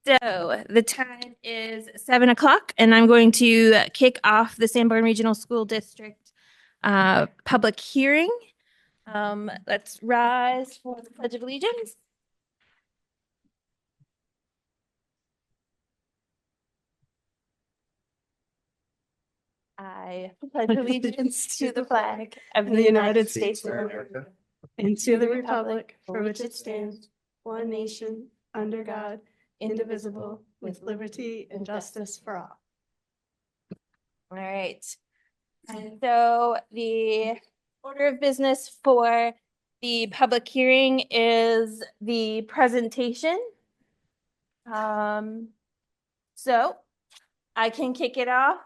So the time is 7 o'clock, and I'm going to kick off the Sanborn Regional School District public hearing. Let's rise for the Pledge of Allegiance. I pledge allegiance to the flag of the United States of America and to the republic for which it stands, one nation, under God, indivisible, with liberty and justice for all. All right. And so the order of business for the public hearing is the presentation. So I can kick it off,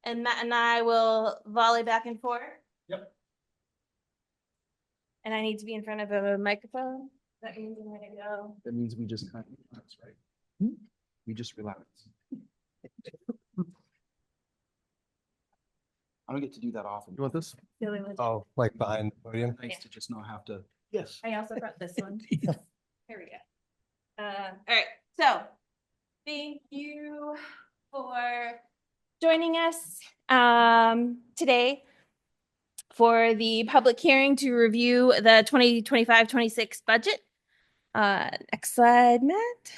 and Matt and I will volley back and forth. Yep. And I need to be in front of a microphone. That means I'm ready to go. That means we just kind of relax, right? We just relax. I don't get to do that often. You want this? Silly legend. Oh, like behind the podium? Nice Yeah. to just not have to. Yes. I also brought this one. Here we go. All right. So thank you for joining us today for the public hearing to review the 2025-26 budget. Next slide, Matt.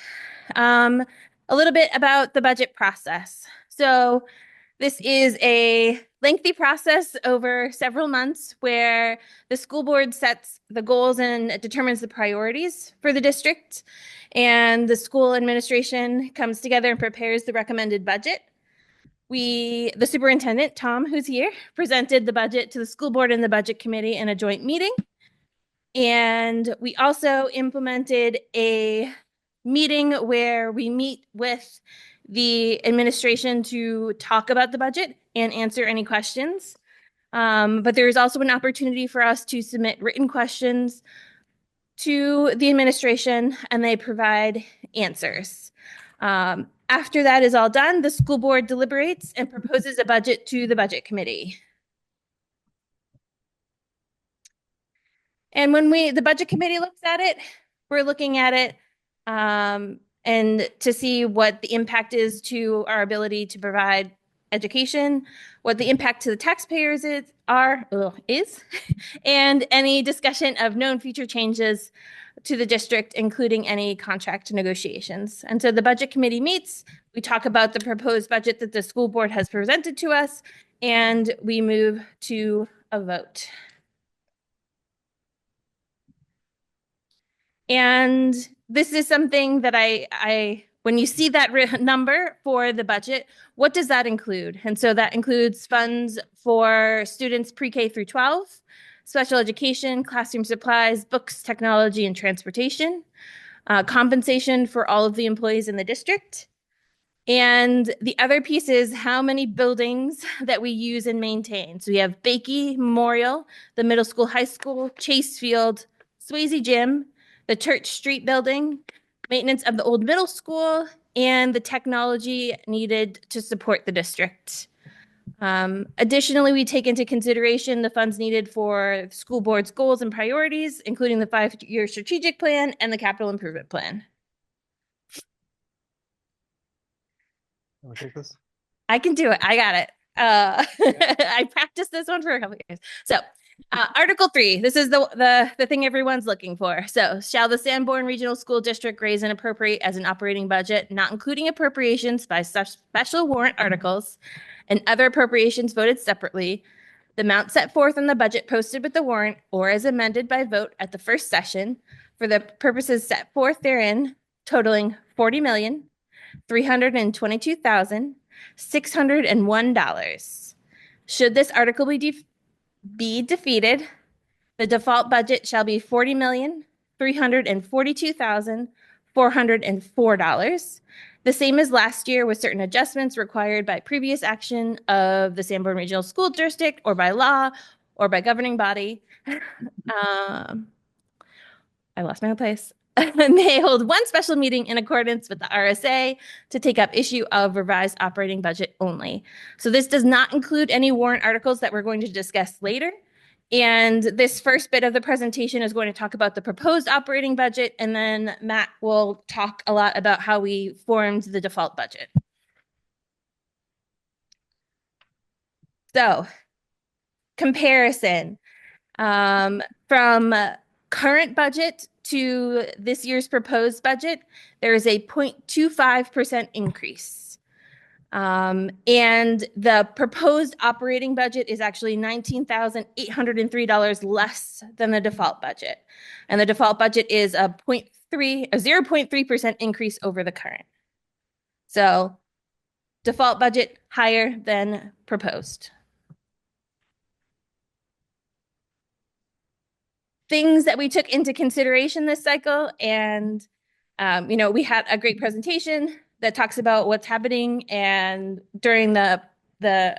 A little bit about the budget process. So this is a lengthy process over several months where the school board sets the goals and determines the priorities for the district, and the school administration comes together and prepares the recommended budget. The superintendent, Tom, who's here, presented the budget to the school board and the budget committee in a joint meeting. And we also implemented a meeting where we meet with the administration to talk about the budget and answer any questions. But there is also an opportunity for us to submit written questions to the administration, and they provide answers. After that is all done, the school board deliberates and proposes a budget to the budget committee. And when the budget committee looks at it, we're looking at it and to see what the impact is to our ability to provide education, what the impact to the taxpayers is, and any discussion of known future changes to the district, including any contract negotiations. And so the budget committee meets, we talk about the proposed budget that the school board has presented to us, and we move to a vote. And this is something that when you see that number for the budget, what does that include? And so that includes funds for students pre-K through 12, special education, classroom supplies, books, technology, and transportation, compensation for all of the employees in the district. And the other piece is how many buildings that we use and maintain. So we have Bakey Memorial, the middle school, high school, Chase Field, Swayze Gym, the Church Street building, maintenance of the old middle school, and the technology needed to support the district. Additionally, we take into consideration the funds needed for the school board's goals and priorities, including the 5-year strategic plan and the capital improvement plan. Want to take this? I can do it. I got it. I practiced this one for a couple of years. So Article 3, this is the thing everyone's looking for. So, shall the Sanborn Regional School District raise and appropriate as an operating budget, not including appropriations by special warrant articles and other appropriations voted separately, the amount set forth in the budget posted with the warrant or as amended by vote at the first session for the purposes set forth therein, totaling $40,322,601. Should this article be defeated, the default budget shall be $40,342,404, the same as last year with certain adjustments required by previous action of the Sanborn Regional School District or by law or by governing body. I lost my place. May hold one special meeting in accordance with the RSA to take up issue of revised operating budget only. So this does not include any warrant articles that we're going to discuss later. And this first bit of the presentation is going to talk about the proposed operating budget, and then Matt will talk a lot about how we formed the default budget. So, comparison from current budget to this year's proposed budget, there is a 0.25% increase. And the proposed operating budget is actually $19,803 less than the default budget. And the default budget is a 0.3% increase over the current. So default budget higher than proposed. Things that we took into consideration this cycle, and we had a great presentation that talks about what's happening and during the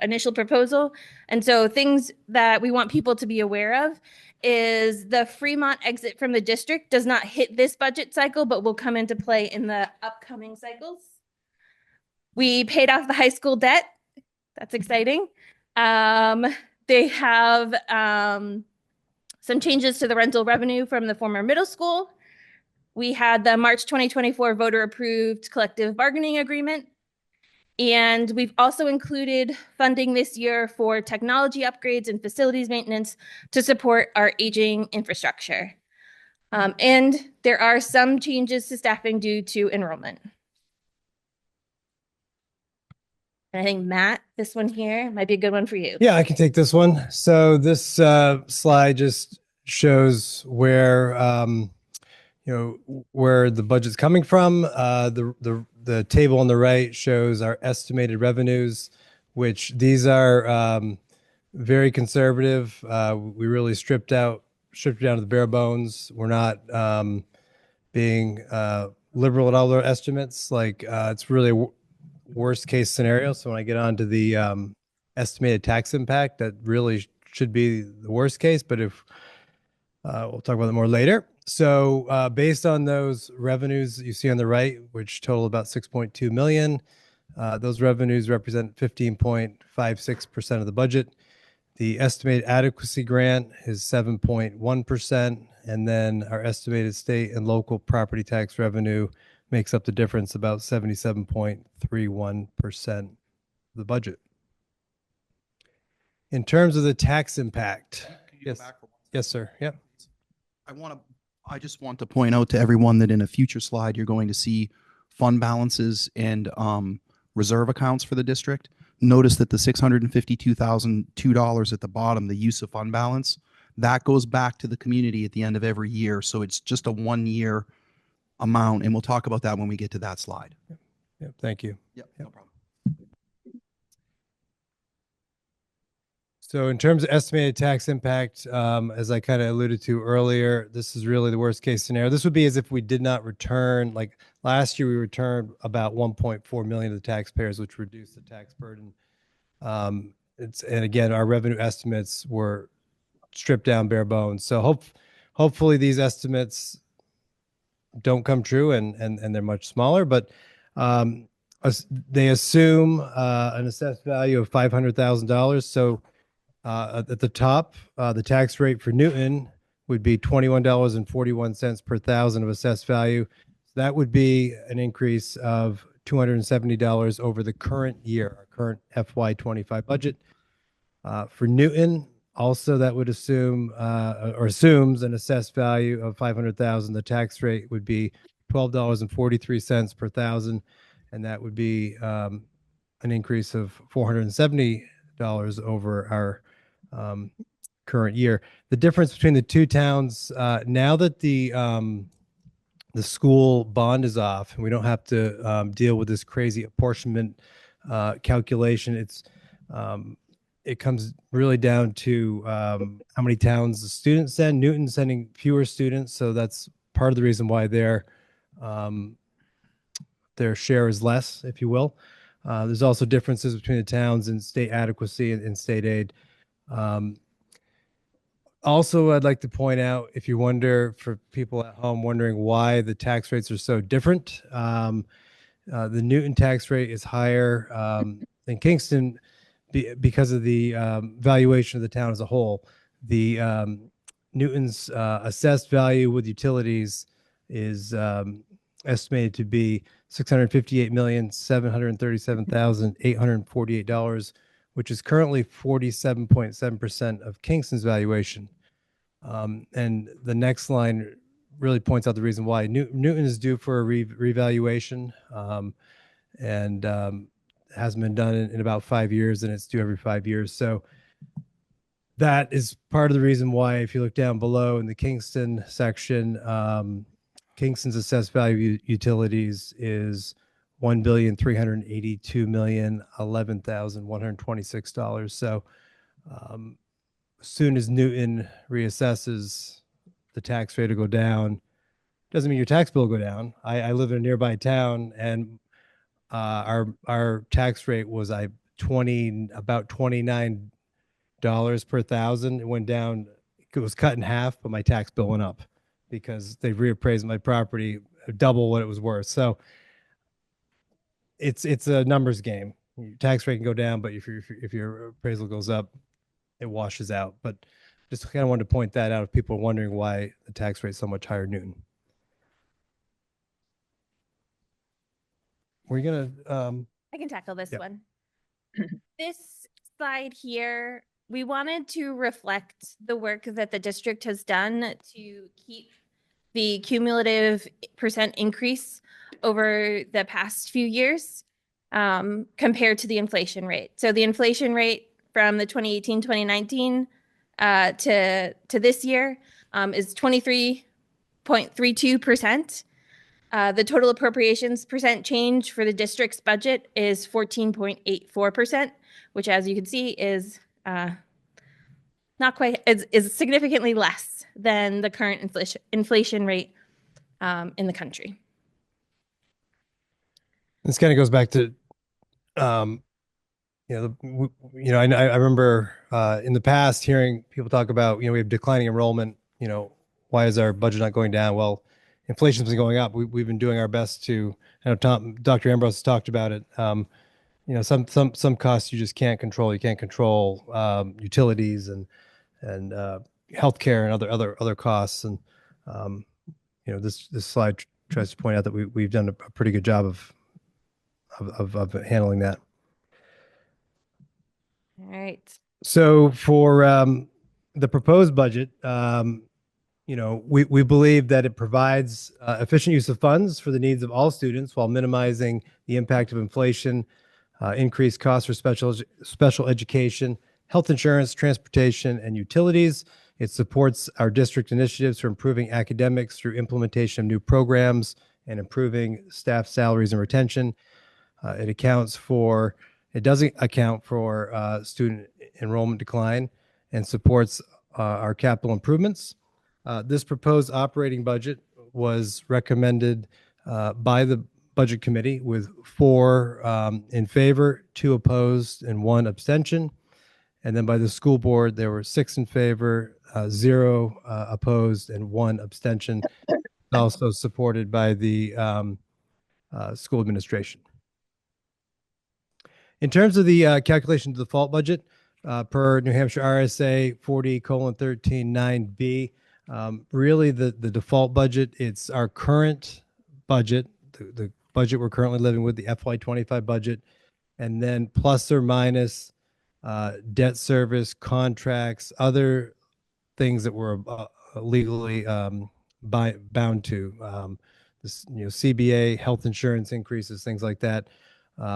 initial proposal. And so things that we want people to be aware of is the Fremont exit from the district does not hit this budget cycle, but will come into play in the upcoming cycles. We paid off the high school debt. That's exciting. They have some changes to the rental revenue from the former middle school. We had the March 2024 voter approved collective bargaining agreement. And we've also included funding this year for technology upgrades and facilities maintenance to support our aging infrastructure. And there are some changes to staffing due to enrollment. And I think Matt, this one here might be a good one for you. Yeah, I can take this one. So this slide just shows where where the budget's coming from. The table on the right shows our estimated revenues, which these are very conservative. We really stripped down to the bare bones. We're not being liberal at all our estimates. Like it's really a worst case scenario. So when I get on to the estimated tax impact, that really should be the worst case. But if we'll talk about that more later. So based on those revenues you see on the right, which total about 6.2 million, those revenues represent 15.56% of the budget. The estimated adequacy grant is 7.1%, and then our estimated state and local property tax revenue makes up the difference, about 77.31% of the budget. In terms of the tax impact, yes, sir. Yep. I just want to point out to everyone that in a future slide, you're going to see fund balances and reserve accounts for the district. Notice that the $652,002 at the bottom, the use of fund balance, that goes back to the community at the end of every year. So it's just a 1 year amount. And we'll talk about that when we get to that slide. Yep. Thank you. Yep. No problem. So in terms of estimated tax impact, as I kind of alluded to earlier, this is really the worst case scenario. This would be as if we did not return, like last year we returned about 1.4 million to the taxpayers, which reduced the tax burden. And again, our revenue estimates were stripped down bare bones. So hopefully these estimates don't come true and they're much smaller, but they assume an assessed value of $500,000. So at the top, the tax rate for Newton would be $21.41 per thousand of assessed value. So that would be an increase of $270 over the current year, our current FY25 budget. For Newton, also that would assume or assumes an assessed value of $500,000. The tax rate would be $12.43 per thousand, and that would be an increase of $470 over our current year. The difference between the two towns, now that the school bond is off and we don't have to deal with this crazy apportionment calculation, it comes really down to how many towns the students send. Newton's sending fewer students, so that's part of the reason why their share is less, if you will. There's also differences between the towns in state adequacy and state aid. Also, I'd like to point out, if you wonder, for people at home wondering why the tax rates are so different, the Newton tax rate is higher than Kingston because of the valuation of the town as a whole. The Newton's assessed value with utilities is estimated to be $658,737,848, which is currently 47.7% of Kingston's valuation. And the next line really points out the reason why Newton is due for a revaluation, and hasn't been done in about 5 years, and it's due every 5 years. So that is part of the reason why, if you look down below in the Kingston section, Kingston's assessed value utilities is $1,382,011,126. So as soon as Newton reassesses, the tax rate will go down. Doesn't mean your tax bill will go down. I live in a nearby town, and our tax rate was about $29 per thousand. It went down. It was cut in half, but my tax bill went up because they reappraised my property double what it was worth. So it's a numbers game. Your tax rate can go down, but if your appraisal goes up, it washes out. But just kind of wanted to point that out if people are wondering why the tax rate is so much higher in Newton. We're gonna I can tackle this Yep. one. This slide here, we wanted to reflect the work that the district has done to keep the cumulative percent increase over the past few years compared to the inflation rate. So the inflation rate from the 2018-2019 to this year is 23.32%. The total appropriations percent change for the district's budget is 14.84%, which, as you can see, is not quite is significantly less than the current inflation rate in the country. This kind of goes back to, I remember in the past hearing people talk about, we have declining enrollment. Why is our budget not going down? Well, inflation's been going up. We've been doing our best to. I know Dr. Ambrose has talked about it. Some costs you just can't control. You can't control utilities and healthcare and other costs. And this slide tries to point out that we've done a pretty good job of handling that. All right. So for the proposed budget, we believe that it provides efficient use of funds for the needs of all students while minimizing the impact of inflation, increased costs for special education, health insurance, transportation, and utilities. It supports our district initiatives for improving academics through implementation of new programs and improving staff salaries and retention. It doesn't account for student enrollment decline and supports our capital improvements. This proposed operating budget was recommended by the Budget Committee with 4 in favor, 2 opposed, and 1 abstention. And then by the school board, there were 6 in favor, 0 opposed, and 1 abstention. Also supported by the school administration. In terms of the calculation of the default budget, per New Hampshire RSA 40:13-9B, really the default budget, it's our current budget, the budget we're currently living with, the FY25 budget, and then plus or minus debt service, contracts, other things that we're legally bound to, CBA, health insurance increases, things like that.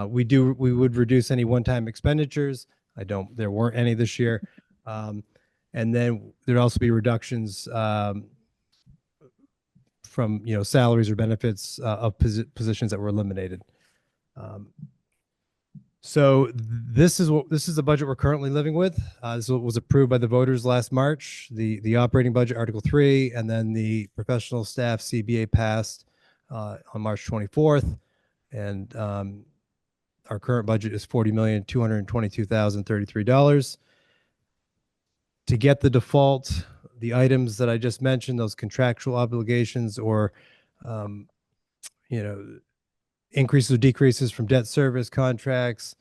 We would reduce any one-time expenditures. There weren't any this year. And then there'd also be reductions from, salaries or benefits of positions that were eliminated. So this is the budget we're currently living with. This was approved by the voters last March, the operating budget, Article 3, and then the professional staff CBA passed on March 24th. And our current budget is $40,222,033. To get the default, the items that I just mentioned, those contractual obligations or, increases or decreases from debt service contracts,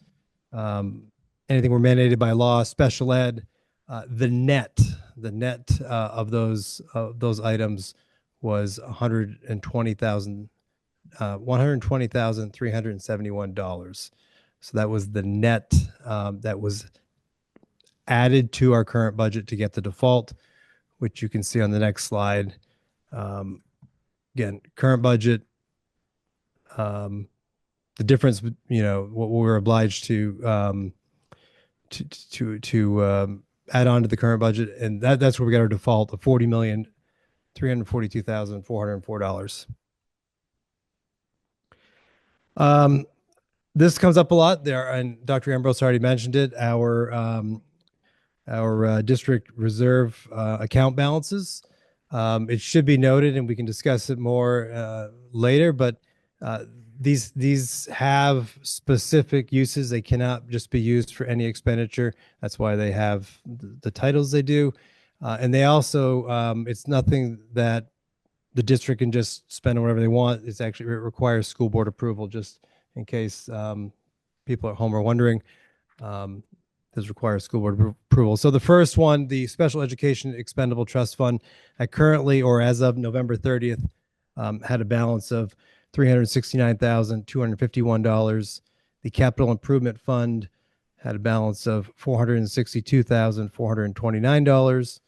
anything we're mandated by law, special ed, The net of those items was $120,371. So that was the net that was added to our current budget to get the default, which you can see on the next slide. Again, current budget, the difference, what we're obliged to add on to the current budget, and that's where we got our default of $40,342,404. This comes up a lot there, and Dr. Ambrose already mentioned it. Our district reserve account balances. It should be noted, and we can discuss it more later, but these have specific uses. They cannot just be used for any expenditure. That's why they have the titles they do. And they also, it's nothing that the district can just spend on whatever they want. It's actually, it requires school board approval, just in case people at home are wondering. Does require school board approval. So the first one, the Special Education Expendable Trust Fund, currently, or as of November 30th, had a balance of $369,251. The Capital Improvement Fund had a balance of $462,429.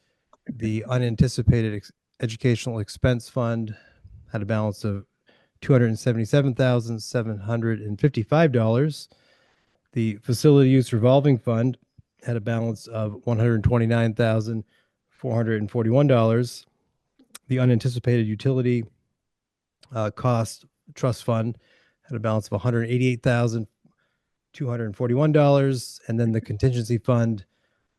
The Unanticipated Educational Expense Fund had a balance of $277,755. The Facility Use Revolving Fund had a balance of $129,441. The Unanticipated Utility Cost Trust Fund had a balance of $188,241. And then the Contingency Fund,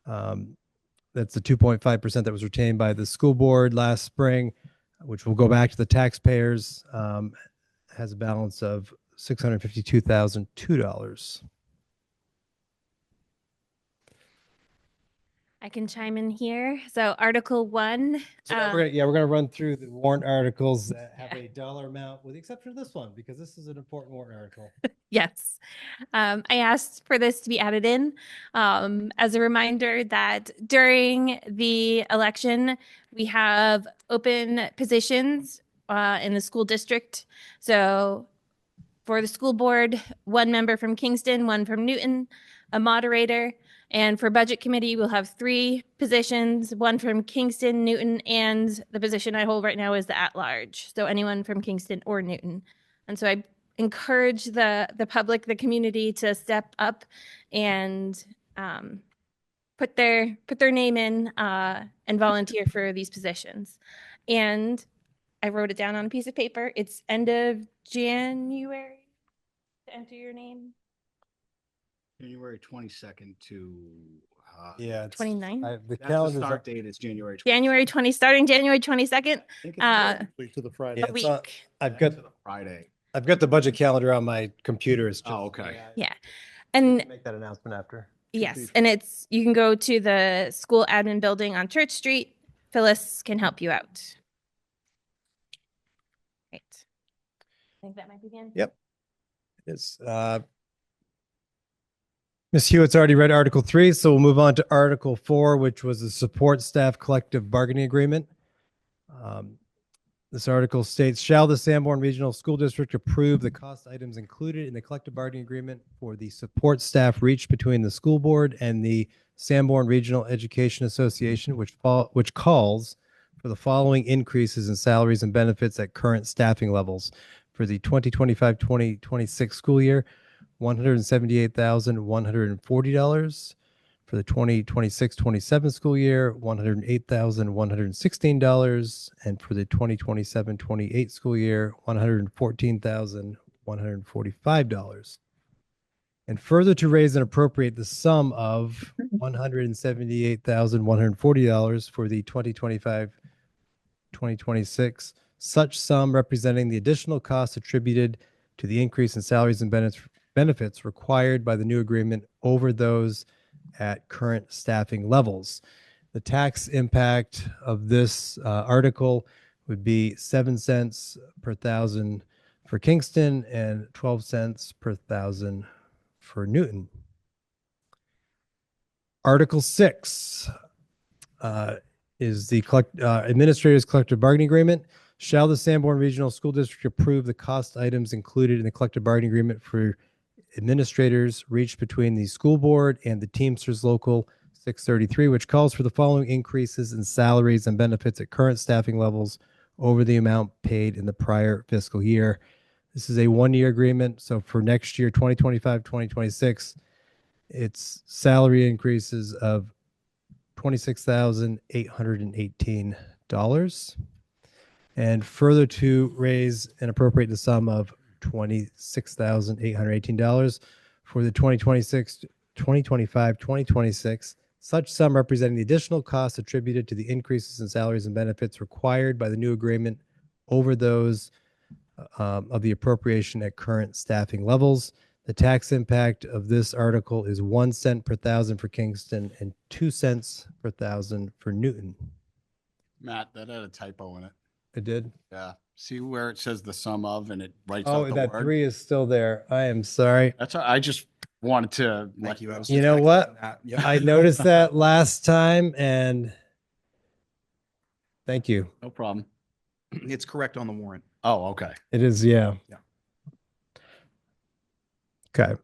that's the 2.5% that was retained by the school board last spring, which will go back to the taxpayers, has a balance of $652,002. I can chime in here. So Article 1. So now we're gonna run through the warrant articles that have a dollar amount, with the exception of this one, because this is an important warrant article. Yes. I asked for this to be added in as a reminder that during the election, we have open positions in the school district. So for the school board, 1 member from Kingston, 1 from Newton, a moderator. And for budget committee, we'll have 3 positions, 1 from Kingston, Newton, and the position I hold right now is the at-large. So anyone from Kingston or Newton. And so I encourage the public, the community, to step up and put their name in and volunteer for these positions. And I wrote it down on a piece of paper. It's end of January to enter your name. January 22nd to, Yeah, 29th? The that's the calendar. start date is January 22nd. Starting January 22nd, I think it's uh, to the Friday. Yeah, a it's on- week. I've got Friday. the budget calendar on my computer. It's just, Oh, okay. Yeah. And make that announcement after. yes, and you can go to the school admin building on Church Street. Phyllis can help you out. Right. I think that might be the end. Yep. It's Ms. Hewitt's already read Article 3, so we'll move on to Article 4, which was the Support Staff Collective Bargaining Agreement. This article states, shall the Sanborn Regional School District approve the cost items included in the collective bargaining agreement for the support staff reached between the school board and the Sanborn Regional Education Association, which calls for the following increases in salaries and benefits at current staffing levels for the 2025-2026 school year, $178,140. For the 2026-27 school year, $108,116. And for the 2027-28 school year, $114,145. And further to raise and appropriate the sum of $178,140 for the 2025-2026, such sum representing the additional costs attributed to the increase in salaries and benefits required by the new agreement over those at current staffing levels. The tax impact of this article would be 7 cents per thousand for Kingston and 12 cents per thousand for Newton. Article 6, is the administrators collective bargaining agreement. Shall the Sanborn Regional School District approve the cost items included in the collective bargaining agreement for administrators reached between the school board and the Teamsters Local 633, which calls for the following increases in salaries and benefits at current staffing levels over the amount paid in the prior fiscal year. This is a one-year agreement. So for next year, 2025, 2026, it's salary increases of $26,818. And further to raise and appropriate the sum of $26,818 for the 2026, 2025, 2026, such sum representing the additional costs attributed to the increases in salaries and benefits required by the new agreement over those of the appropriation at current staffing levels. The tax impact of this article is 1 cent per thousand for Kingston and 2 cents per thousand for Newton. Matt, that had a typo in it. It did? Yeah. See where it says the sum of and it writes Oh, out the that word? 3 is still there. I am sorry. That's, I just wanted to let Thank you. I was You just know texting what? that. Yeah. I noticed that last time, and thank you. No problem. It's correct on the warrant. Oh, okay. It is, yeah. Yeah. Okay.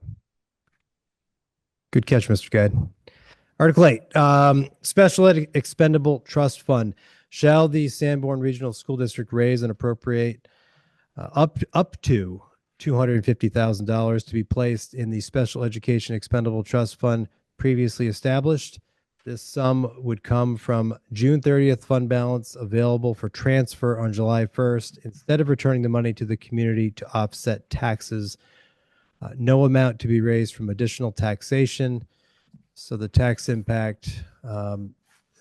Good catch, Mr. Guide. Article 8, Special Ed Expendable Trust Fund. Shall the Sanborn Regional School District raise and appropriate up to $250,000 to be placed in the Special Education Expendable Trust Fund previously established? This sum would come from June 30th fund balance available for transfer on July 1st instead of returning the money to the community to offset taxes. No amount to be raised from additional taxation. So the tax impact,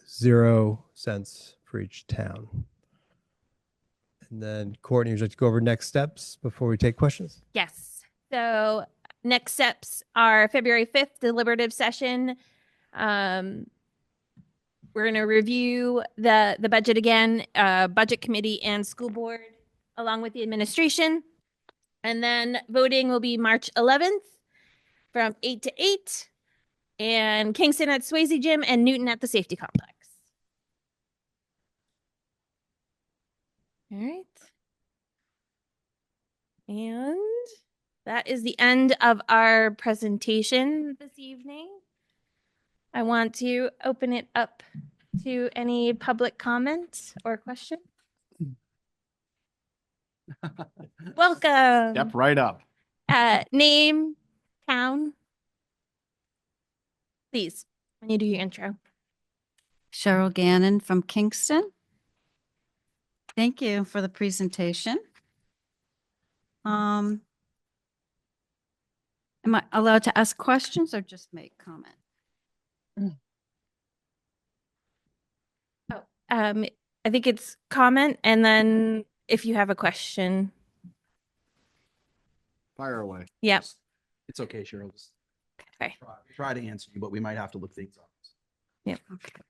0 cents for each town. And then Courtney, would you like to go over next steps before we take questions? Yes. So next steps are February 5th, deliberative session. We're going to review the budget again, budget committee and school board, along with the administration. And then voting will be March 11th from 8 to 8, and Kingston at Swayze Gym and Newton at the safety complex. All right. And that is the end of our presentation this evening. I want to open it up to any public comment or question. Welcome. Step right up. Name, town. Please, when you do your intro. Cheryl Gannon from Kingston. Thank you for the presentation. Am I allowed to ask questions or just make comment? I think it's comment, and then if you have a question. Fire away. Yep. It's okay, Cheryl. Just Okay. try to answer you, but we might have to look things up. Okay.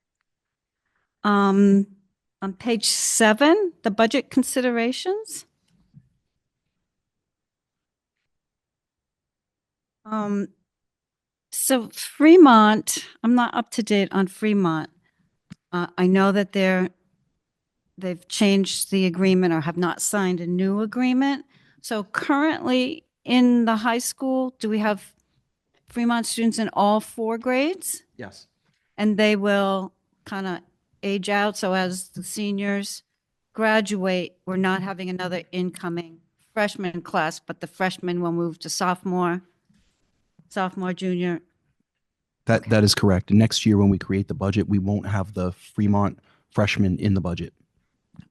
On page 7, the budget considerations. So Fremont, I'm not up to date on Fremont. I know that they've changed the agreement or have not signed a new agreement. So currently in the high school, do we have Fremont students in all 4 grades? Yes. And they will kind of age out. So as the seniors graduate, we're not having another incoming freshman class, but the freshmen will move to sophomore, junior. That is correct. Next year, when we create the budget, we won't have the Fremont freshmen in the budget.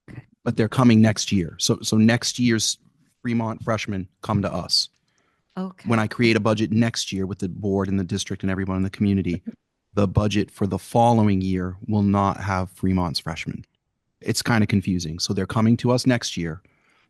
Okay. But they're coming next year. So next year's Fremont freshmen come to us. Okay. When I create a budget next year with the board and the district and everyone in the community, the budget for the following year will not have Fremont's freshmen. It's kind of confusing. So they're coming to us next year.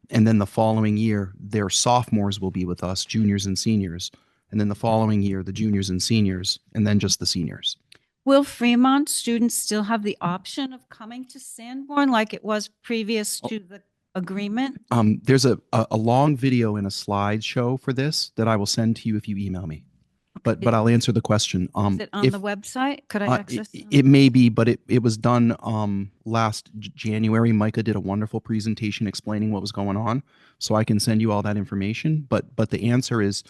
And then the following year, their sophomores will be with us, juniors and seniors. And then the following year, the juniors and seniors, and then just the seniors. Will Fremont students still have the option of coming to Sanborn like it was previous to the agreement? There's a long video and a slideshow for this that I will send to you if you email me. but I'll answer the question. Is it on if the website? Could I access it? it may be, but it was done last January. Micah did a wonderful presentation explaining what was going on, so I can send you all that information. But the answer is,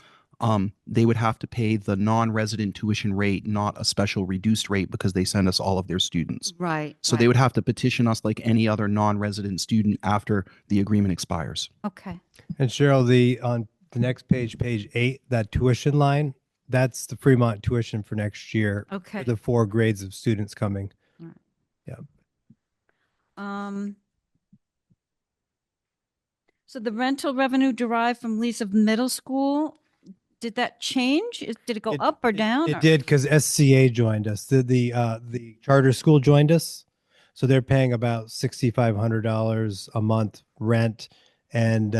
they would have to pay the non-resident tuition rate, not a special reduced rate, because they send us all of their students. Right. So they would have to petition us like any other non-resident student after the agreement expires. Okay. And Cheryl, on the next page, page 8, that tuition line, that's the Fremont tuition for next year. Okay. For the 4 grades of students coming. So the rental revenue derived from lease of middle school, did that change? Did it go up or down? It did, because SCA joined us. The charter school joined us. So they're paying about $6,500 a month rent. And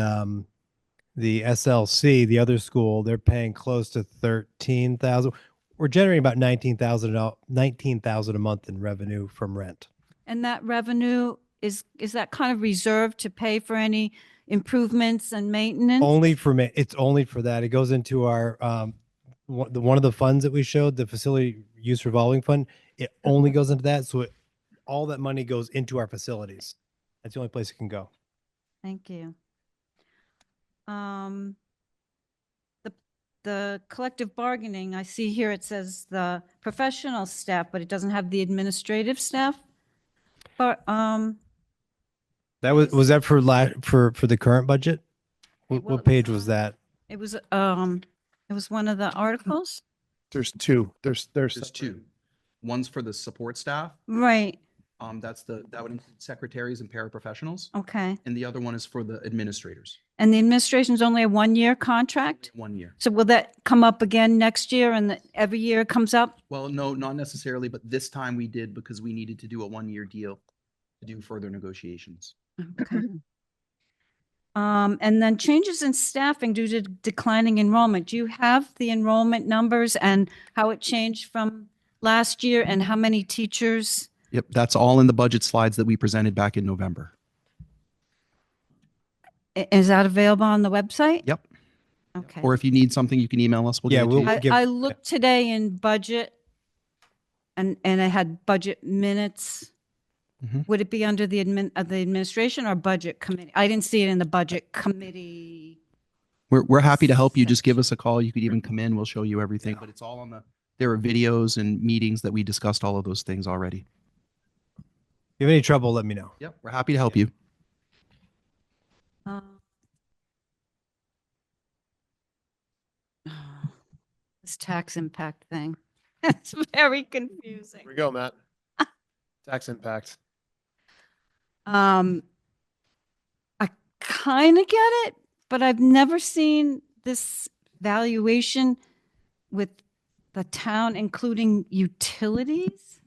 the SLC, the other school, they're paying close to $13,000. We're generating about $19,000 a month in revenue from rent. And that revenue, is that kind of reserved to pay for any improvements and maintenance? It's only for that. It goes into our one of the funds that we showed, the facility use revolving fund. It only goes into that, so all that money goes into our facilities. That's the only place it can go. Thank you. The collective bargaining, I see here it says the professional staff, but it doesn't have the administrative staff. But That was that for the current budget? Well, What it page was was that? it was one of the articles, There's 2. There's There's 2. One's for the support staff. right? That would include secretaries and paraprofessionals. Okay. And the other one is for the administrators. And the administration's only a 1-year contract? 1 year. So will that come up again next year and every year it comes up? Well, no, not necessarily, but this time we did because we needed to do a 1-year deal to do further negotiations. Okay. And then changes in staffing due to declining enrollment. Do you have the enrollment numbers and how it changed from last year and how many teachers? Yep, that's all in the budget slides that we presented back in November. Is that available on the website? Yep. Okay. Or if you need something, you can email us. We'll Yeah, get it to you. we'll- I looked today in budget and I had budget minutes. Mhm. Would it be under the administration or budget committee? I didn't see it in the budget committee. We're happy to help you. Just give us a call. You could even come in. We'll show you everything, but it's all on there are videos and meetings that we discussed all of those things already. If you have any trouble, let me know. Yep, we're happy to help you. This tax impact thing. It's very confusing. Here we go, Matt. Tax impact. I kind of get it, but I've never seen this valuation with the town including utilities.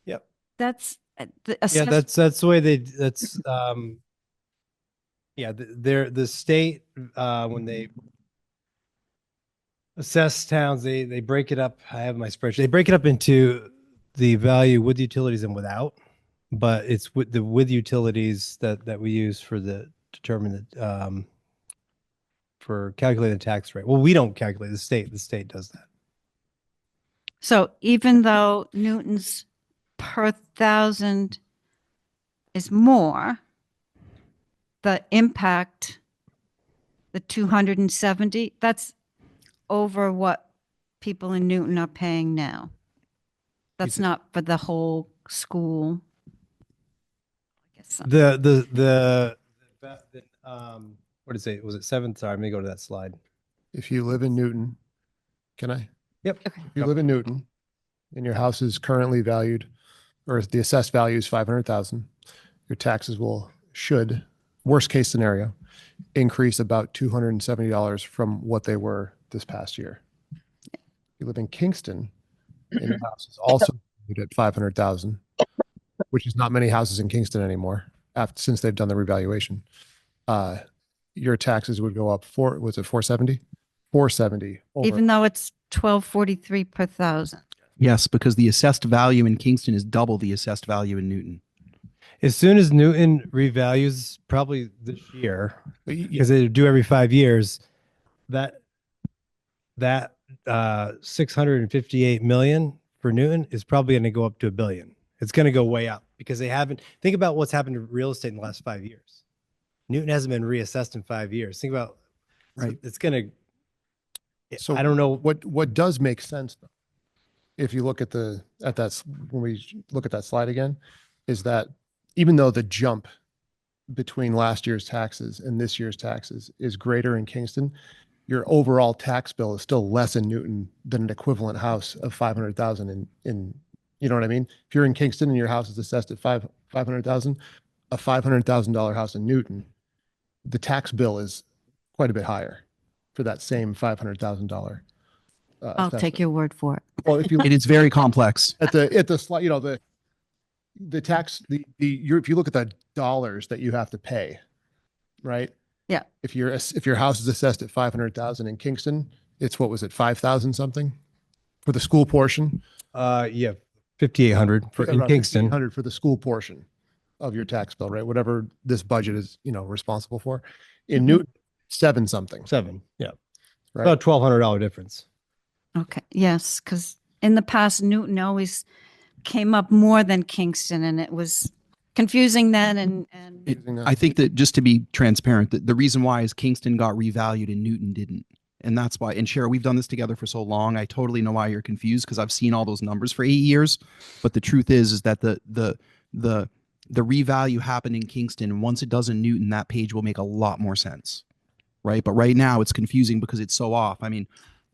Yep. That's the Yeah, that's the way the state when they assess towns, they break it up. I have my spreadsheet. They break it up into the value with utilities and without, but it's with utilities that we use for determine the for calculating the tax rate. Well, we don't calculate the state does that. So even though Newton's per thousand is more, the impact, the 270, that's over what people in Newton are paying now. That's not for the whole school. I guess some- What is it? Was it 7? Sorry, let me go to that slide. If you live in Newton, can I? Yep. If you live in Newton and your house is currently valued, or the assessed value is 500,000, your taxes should, worst case scenario, increase about $270 from what they were this past year. If you live in Kingston and your house is also valued at 500,000, which is not many houses in Kingston anymore since they've done the revaluation, your taxes would go up was it 470? 470 over. Even though it's 1243 per thousand. Yes, because the assessed value in Kingston is double the assessed value in Newton. As soon as Newton revalues, probably this year, But because they do every 5 years, that 658 million for Newton is probably going to go up to $1 billion. It's going to go way up because they haven't. Think about what's happened to real estate in the last 5 years. Newton hasn't been reassessed in 5 years. Think about, Right. it's going to, So I don't know. what does make sense though, if you look at when we look at that slide again, is that even though the jump between last year's taxes and this year's taxes is greater in Kingston, your overall tax bill is still less in Newton than an equivalent house of 500,000 in, you know what I mean? If you're in Kingston and your house is assessed at 500,000, a $500,000 house in Newton, the tax bill is quite a bit higher for that same $500,000. I'll take your word for it. Well, if you It is very complex. at the slide, you know, the tax, if you look at the dollars that you have to pay, right? Yeah. If your house is assessed at 500,000 in Kingston, it's what was it, 5,000 something for the school portion? Yeah, 5,800 for in Around Kingston. 1,500 for the school portion of your tax bill, right? Whatever this budget is, you know, responsible for. In Newton, 7 something, 7. Yeah. right? About $1,200 difference. Okay, yes, because in the past, Newton always came up more than Kingston, and it was confusing then, and I think that just to be transparent, the reason why is Kingston got revalued and Newton didn't. And that's why, and Cheryl, we've done this together for so long. I totally know why you're confused because I've seen all those numbers for 8 years. But the truth is that the revalue happened in Kingston. And once it does in Newton, that page will make a lot more sense. Right. But right now it's confusing because it's so off. I mean,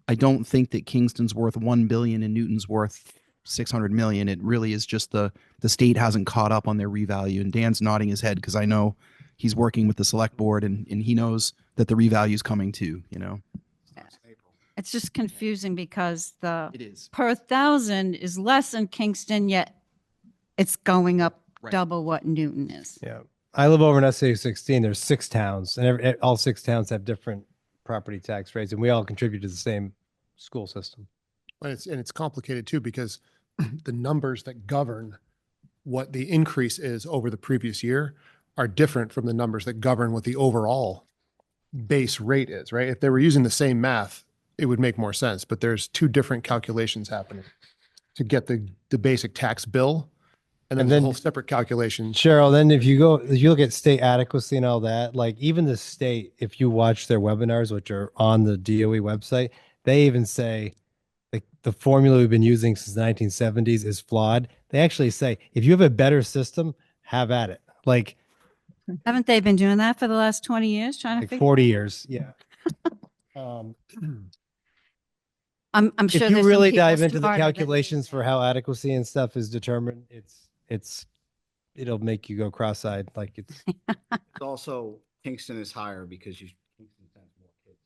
I don't think that Kingston's worth 1 billion and Newton's worth 600 million. It really is just the state hasn't caught up on their revalue. And Dan's nodding his head because I know he's working with the select board and he knows that the revalue is coming too, you know. it's just confusing because the It is. per thousand is less in Kingston, yet it's going up Right. double what Newton is. Yeah. I live over in SA 16. There's 6 towns and all 6 towns have different property tax rates and we all contribute to the same school system. And it's complicated too, because the numbers that govern what the increase is over the previous year are different from the numbers that govern what the overall base rate is, right? If they were using the same math, it would make more sense, but there's 2 different calculations happening to get the basic tax bill. And then And there's a then- whole separate calculation. Cheryl, then if you look at state adequacy and all that, like even the state, if you watch their webinars, which are on the DOE website, they even say like the formula we've been using since the 1970s is flawed. They actually say, if you have a better system, have at it. Like Haven't they been doing that for the last 20 years, trying to like figure? 40 years. Yeah. I'm If sure you there's really some people dive into the smarter than- calculations for how adequacy and stuff is determined, it'll make you go cross-eyed. Like it's, It's also, Kingston is higher because Kingston has more kids.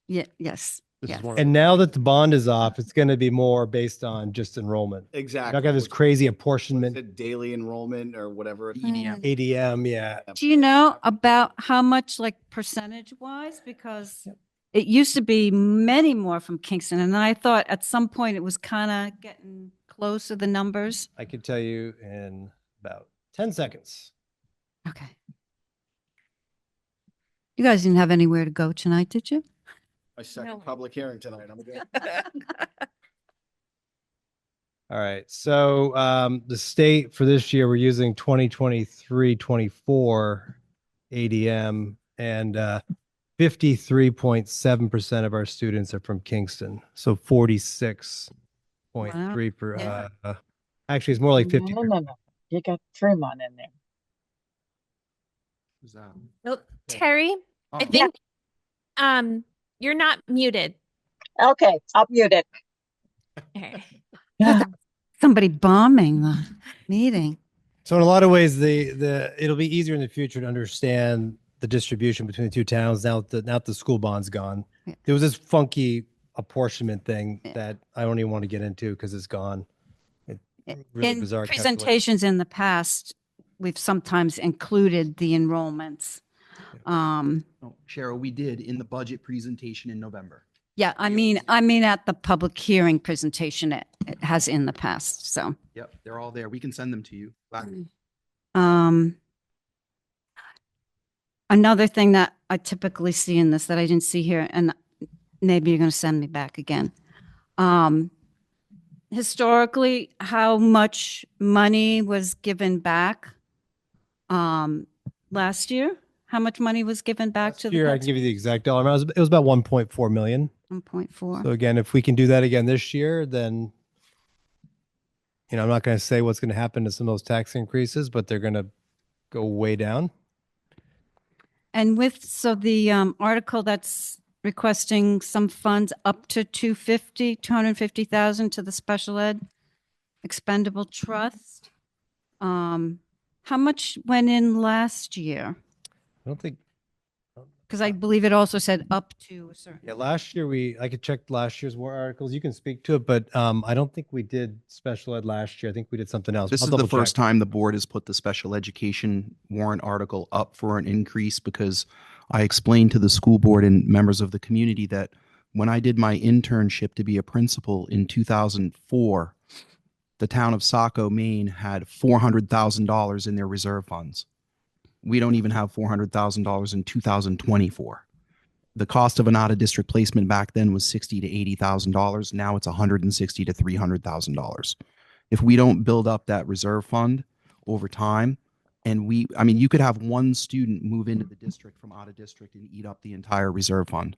Yeah, yes. This Yes. is one of and now that the bond is off, it's going to be more based on just enrollment. You're Exactly. not gonna have this crazy What is apportionment, it, daily enrollment or whatever. Mm. ADM, yeah. Do you know about how much, like percentage wise? Because it used to be many more from Kingston, and I thought at some point it was kind of getting close to the numbers. I could tell you in about 10 seconds. Okay. You guys didn't have anywhere to go tonight, did you? My second No. public hearing tonight. I'm good. All right. So the state for this year, we're using 2023-24 ADM and 53.7% of our students are from Kingston. So 46.3 per, Yeah. actually it's more like 50. No. You got Fremont in there. Who's that? Well, Terry, I Oh. think you're not muted. Okay, I'll mute it. Okay. Somebody bombing the meeting. So in a lot of ways, it'll be easier in the future to understand the distribution between the 2 towns now that the school bond's gone. Yeah. There was this funky apportionment thing Yeah. that I don't even want to get into because it's gone. Really In bizarre calculation. presentations in the past, we've sometimes included the enrollments. No, Cheryl, we did in the budget presentation in November. Yeah, I mean at the public hearing presentation, it has in the past, so. Yep, they're all there. We can send them to you. Another thing that I typically see in this that I didn't see here, and maybe you're going to send me back again. Historically, how much money was given back last year? How much money was given back to Last the year, I can give you the taxpayers? exact dollar amount. It was about 1.4 million. 1.4. So again, if we can do that again this year, then, I'm not going to say what's going to happen to some of those tax increases, but they're going to go way down. And so the article that's requesting some funds up to 250,000 to the special ed expendable trust. How much went in last year? I don't think, Because I believe it also said up to a certain. yeah, last year I could check last year's warrant articles. You can speak to it, but I don't think we did special ed last year. I think we did something else. This I'll is the double first check. time the board has put the special education warrant article up for an increase because I explained to the school board and members of the community that when I did my internship to be a principal in 2004, the town of Saco, Maine had $400,000 in their reserve funds. We don't even have $400,000 in 2024. The cost of an out of district placement back then was $60,000 to $80,000. Now it's $160,000 to $300,000. If we don't build up that reserve fund over time, and you could have one student move into the district from out of district and eat up the entire reserve fund.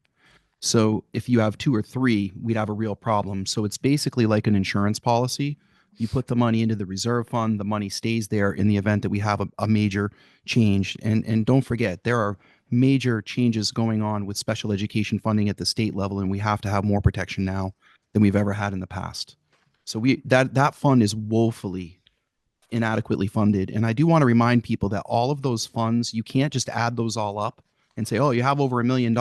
So if you have 2 or 3, we'd have a real problem. So it's basically like an insurance policy. You put the money into the reserve fund, the money stays there in the event that we have a major change. And don't forget, there are major changes going on with special education funding at the state level, and we have to have more protection now than we've ever had in the past. So that fund is woefully inadequately funded. And I do want to remind people that all of those funds, you can't just add those all up and say, oh, you have over $1 million.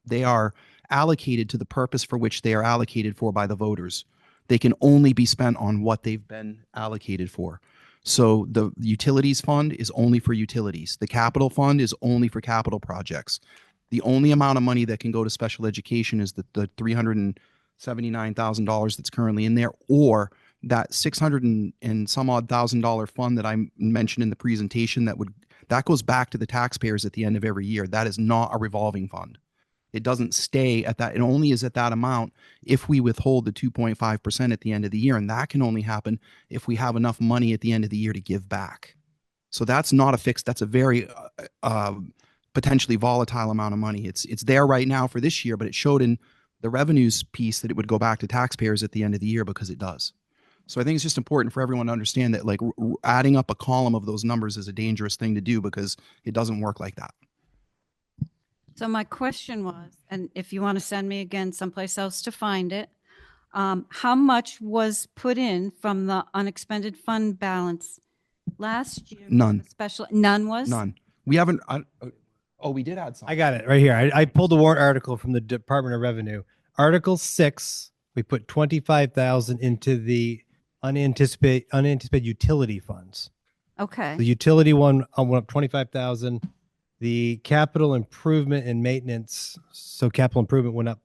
They are allocated to the purpose for which they are allocated for by the voters. They can only be spent on what they've been allocated for. So the utilities fund is only for utilities. The capital fund is only for capital projects. The only amount of money that can go to special education is the $379,000 that's currently in there, or that $600 and some odd $1,000 fund that I mentioned in the presentation that goes back to the taxpayers at the end of every year. That is not a revolving fund. It doesn't stay at that. It only is at that amount if we withhold the 2.5% at the end of the year. And that can only happen if we have enough money at the end of the year to give back. So that's not a fixed, that's a very potentially volatile amount of money. It's there right now for this year, but it showed in the revenues piece that it would go back to taxpayers at the end of the year because it does. So I think it's just important for everyone to understand that adding up a column of those numbers is a dangerous thing to do because it doesn't work like that. So my question was, and if you want to send me again someplace else to find it, how much was put in from the unexpended fund balance last year? None. None was? None. We haven't. We did add some. I got it right here. I pulled the warrant article from the Department of Revenue. Article 6, we put 25,000 into the unanticipated utility funds. Okay. The utility one went up 25,000. The capital improvement and maintenance, so capital improvement went up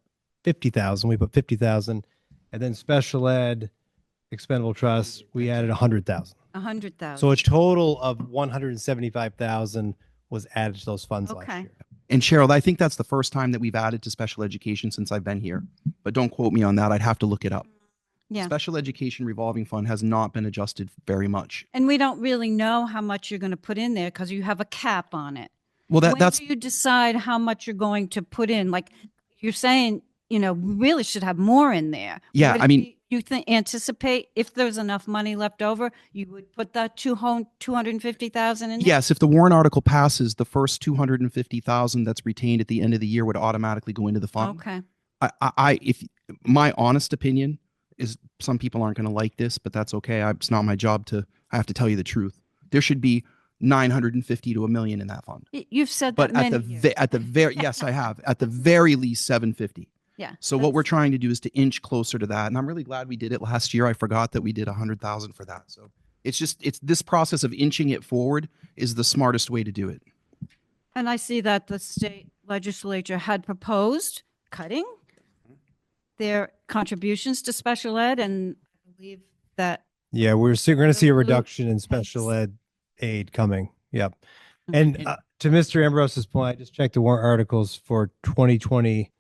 50,000. We put 50,000, and then special ed, expendable trust, we added 100,000. 100,000. So a total of 175,000 was added to those funds last Okay. year. And Cheryl, I think that's the first time that we've added to special education since I've been here. But don't quote me on that. I'd have to look it up. Yeah. Special education revolving fund has not been adjusted very much. And we don't really know how much you're going to put in there because you have a cap on it. Well, When that's do you decide how much you're going to put in? Like you're saying, we really should have more in there. Yeah, Would I it mean- be- you anticipate if there's enough money left over, you would put that 250,000 in there? yes. If the warrant article passes, the first 250,000 that's retained at the end of the year would automatically go into the fund. Okay. If my honest opinion is, some people aren't going to like this, but that's okay. It's not my job I have to tell you the truth. There should be 950 to $1 million in that fund. You've said But that at many years. at the very yes, I have at the very least 750. Yeah. So what we're trying to do is to inch closer to that, and I'm really glad we did it last year. I forgot that we did 100,000 for that. So it's this process of inching it forward is the smartest way to do it. And I see that the state legislature had proposed cutting their contributions to special ed, and I believe that. Yeah, we're going to see a Blue reduction in special Thanks. ed aid coming. Yep. And to Mr. Ambrose's point, I just checked the warrant articles for 2020.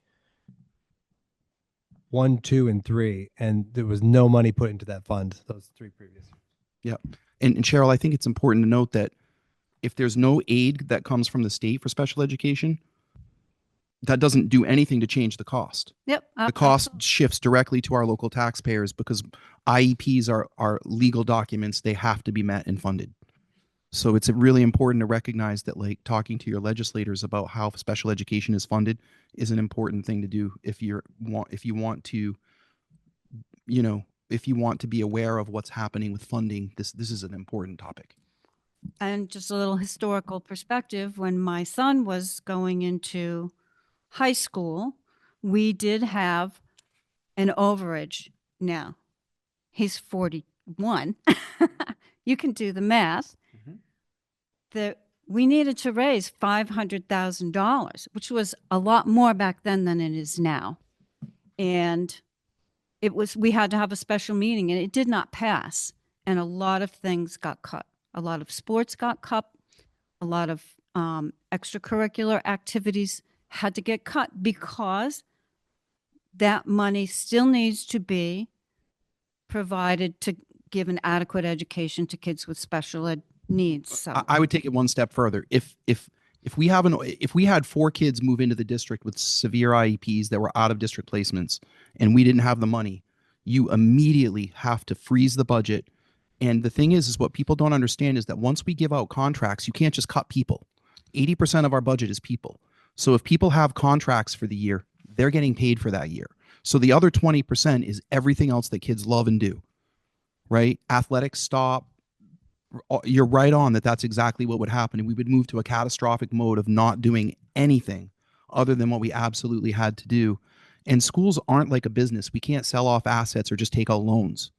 1, 2, and 3, and there was no money put into that fund. Those 3 previous. Yeah. And Cheryl, I think it's important to note that if there's no aid that comes from the state for special education, that doesn't do anything to change the cost. Yep. The cost shifts directly to our local taxpayers because IEPs are legal documents. They have to be met and funded. So it's really important to recognize that, like, talking to your legislators about how special education is funded is an important thing to do if you want to, you know, if you want to be aware of what's happening with funding. This is an important topic. And just a little historical perspective, when my son was going into high school, we did have an overage. Now, he's 41. You can do the math. That we needed to raise $500,000, which was a lot more back then than it is now. And we had to have a special meeting, and it did not pass. And a lot of things got cut. A lot of sports got cut. A lot of extracurricular activities had to get cut because that money still needs to be provided to give an adequate education to kids with special ed needs. So I would take it one step further. If we had 4 kids move into the district with severe IEPs that were out of district placements and we didn't have the money, you immediately have to freeze the budget. And the thing is what people don't understand is that once we give out contracts, you can't just cut people. 80% of our budget is people. So if people have contracts for the year, they're getting paid for that year. So the other 20% is everything else that kids love and do, right? Athletics stop. You're right on that's exactly what would happen. And we would move to a catastrophic mode of not doing anything other than what we absolutely had to do. And schools aren't like a business. We can't sell off assets or just take out loans.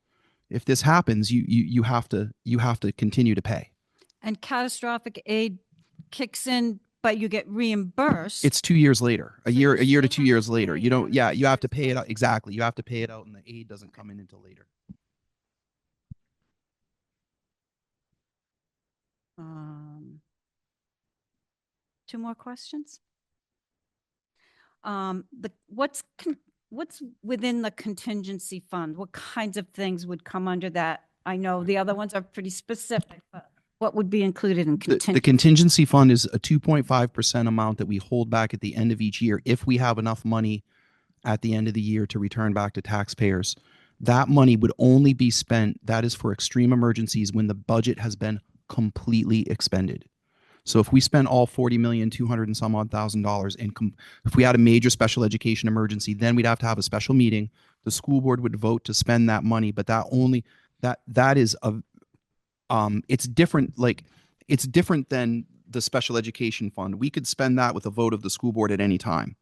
If this happens, you have to continue to pay. and catastrophic aid kicks in, but you get reimbursed. It's 2 years later, a So year you're to still 2 years having to later. pay You don't, them you have to 6 pay it out. months. Exactly. You have to pay it out and the aid doesn't come in until later. Um, 2 more questions. What's within the contingency fund? What kinds of things would come under that? I know the other ones are pretty specific, but what would be included in The contingency? contingency fund is a 2.5% amount that we hold back at the end of each year if we have enough money at the end of the year to return back to taxpayers. That money would only be spent, that is for extreme emergencies, when the budget has been completely expended. So if we spent all 40,200,000 and some odd $1,000 and if we had a major special education emergency, then we'd have to have a special meeting. The school board would vote to spend that money, but that is it's different. Like, it's different than the special education fund. We could spend that with a vote of the school board at any time.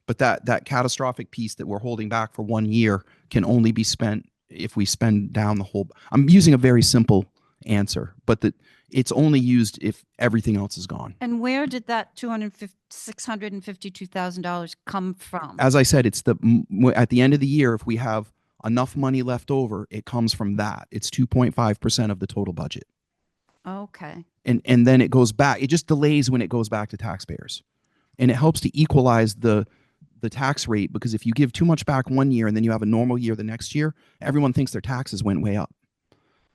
But that catastrophic piece that we're holding back for 1 year can only be spent if we spend down the whole. I'm using a very simple answer, but it's only used if everything else is gone. And where did that $652,000 come from? As I said, it's at the end of the year, if we have enough money left over, it comes from that. It's 2.5% of the total budget. Okay. And then it goes back. It just delays when it goes back to taxpayers. And it helps to equalize the tax rate, because if you give too much back 1 year and then you have a normal year the next year, everyone thinks their taxes went way up.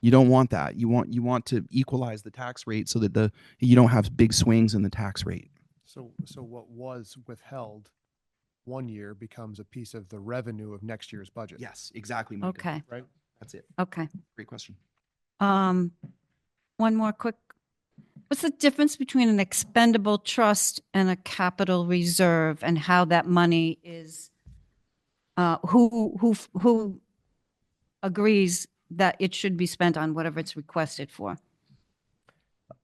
You don't want that. You want to equalize the tax rate so that you don't have big swings in the tax rate. So what was withheld 1 year becomes a piece of the revenue of next year's budget. Yes, exactly. Micah. Okay. Right? That's it. Okay. Great question. One more quick. What's the difference between an expendable trust and a capital reserve, and how that money is, who agrees that it should be spent on whatever it's requested for?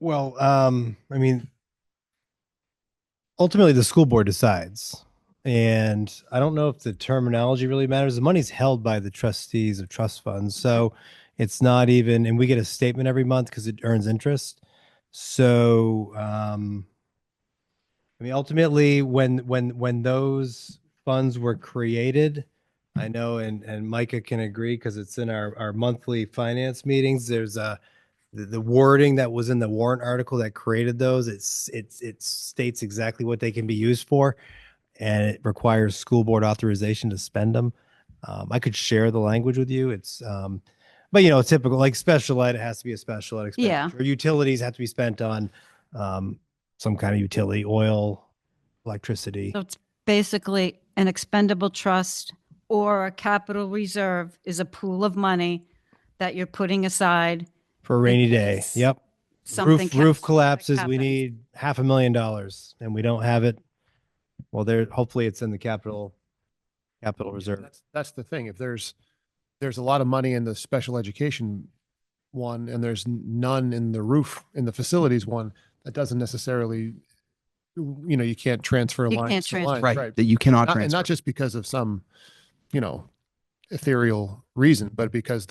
Well, I mean, ultimately the school board decides. And I don't know if the terminology really matters. The money's held by the trustees of trust funds. So it's not even, and we get a statement every month because it earns interest. So, I mean, ultimately when those funds were created, I know, and Micah can agree because it's in our monthly finance meetings. There's the wording that was in the warrant article that created those. It states exactly what they can be used for, and it requires school board authorization to spend them. I could share the language with you. It's, but you know, typical, like special ed, it has to be a special ed Yeah. expenditure. Utilities have to be spent on some kind of utility, oil, electricity. So it's basically an expendable trust or a capital reserve is a pool of money that you're putting aside. For a rainy in day. case Yep. something Roof catastrophic collapses. We happens. need $500,000 and we don't have it. Well, there, hopefully it's in the capital reserve. That's the thing. If there's a lot of money in the special education one and there's none in the facilities one, that doesn't necessarily, you can't transfer You lines can't to transfer. lines, Right. That you cannot And transfer. not just because of some, ethereal reason, but because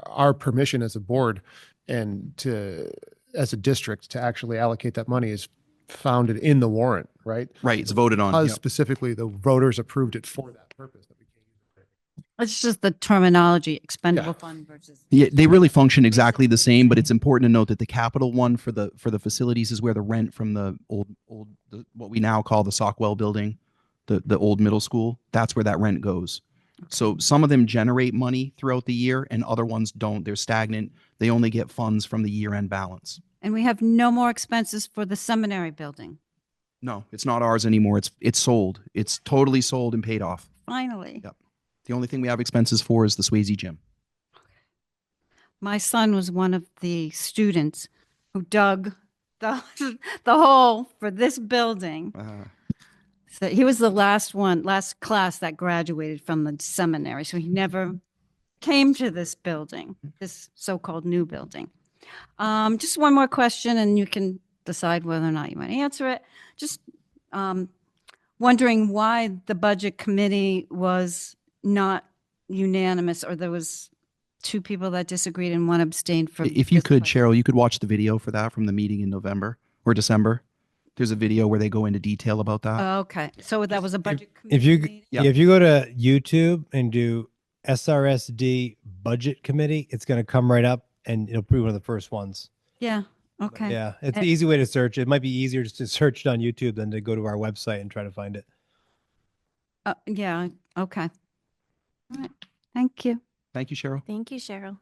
our permission as a board and as a district to actually allocate that money is founded in the warrant, right? Right. It's voted on. Because Yep. specifically the voters approved it for that purpose. That we can't use it. It's just the terminology, expendable fund versus. Yeah, they really function exactly the same, but it's important to note that the capital one for the facilities is where the rent from the what we now call the Sockwell building, the old middle school, that's where that rent goes. So some of them generate money throughout the year and other ones don't. They're stagnant. They only get funds from the year-end balance. And we have no more expenses for the seminary building. No, it's not ours anymore. It's sold. It's totally sold and paid off. Finally. Yep. The only thing we have expenses for is the Swayze gym. My son was one of the students who dug the, the hole for this building. So he was the last class that graduated from the seminary. So he never came to this building, this so-called new building. Just one more question and you can decide whether or not you want to answer it. Just wondering why the budget committee was not unanimous, or there was two people that disagreed and one abstained from. If you this could, budget. Cheryl, you could watch the video for that from the meeting in November or December. There's a video where they go into detail about that. Okay, so that was a budget If committee you meeting? Yeah. if you go to YouTube and do SRSD budget committee, it's going to come right up and it'll be one of the first ones. Yeah, okay. Yeah, it's the easy way to search. It might be easier just to search it on YouTube than to go to our website and try to find it. Yeah, okay. All right, thank you. Thank you, Cheryl. Thank you, Cheryl.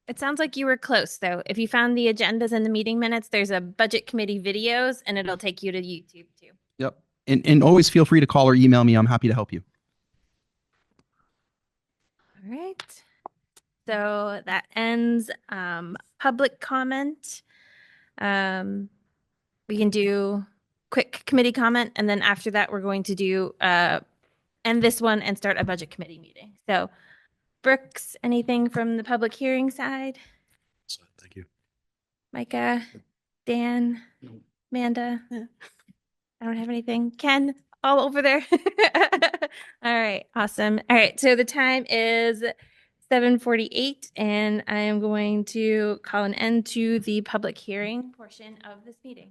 It sounds like you were close, though. If you found the agendas and the meeting minutes, there's a budget committee videos, and it'll take you to YouTube, too. Yep. And always feel free to call or email me. I'm happy to help you. All right. So that ends public comment. We can do quick committee comment, and then after that, we're going to do end this one and start a budget committee meeting. So Brooks, anything from the public hearing side? Thank you. Micah, Dan, Amanda? I don't have anything. Ken, all over there. All right, awesome. All right, so the time is 7:48, and I am going to call an end to the public hearing portion of this meeting.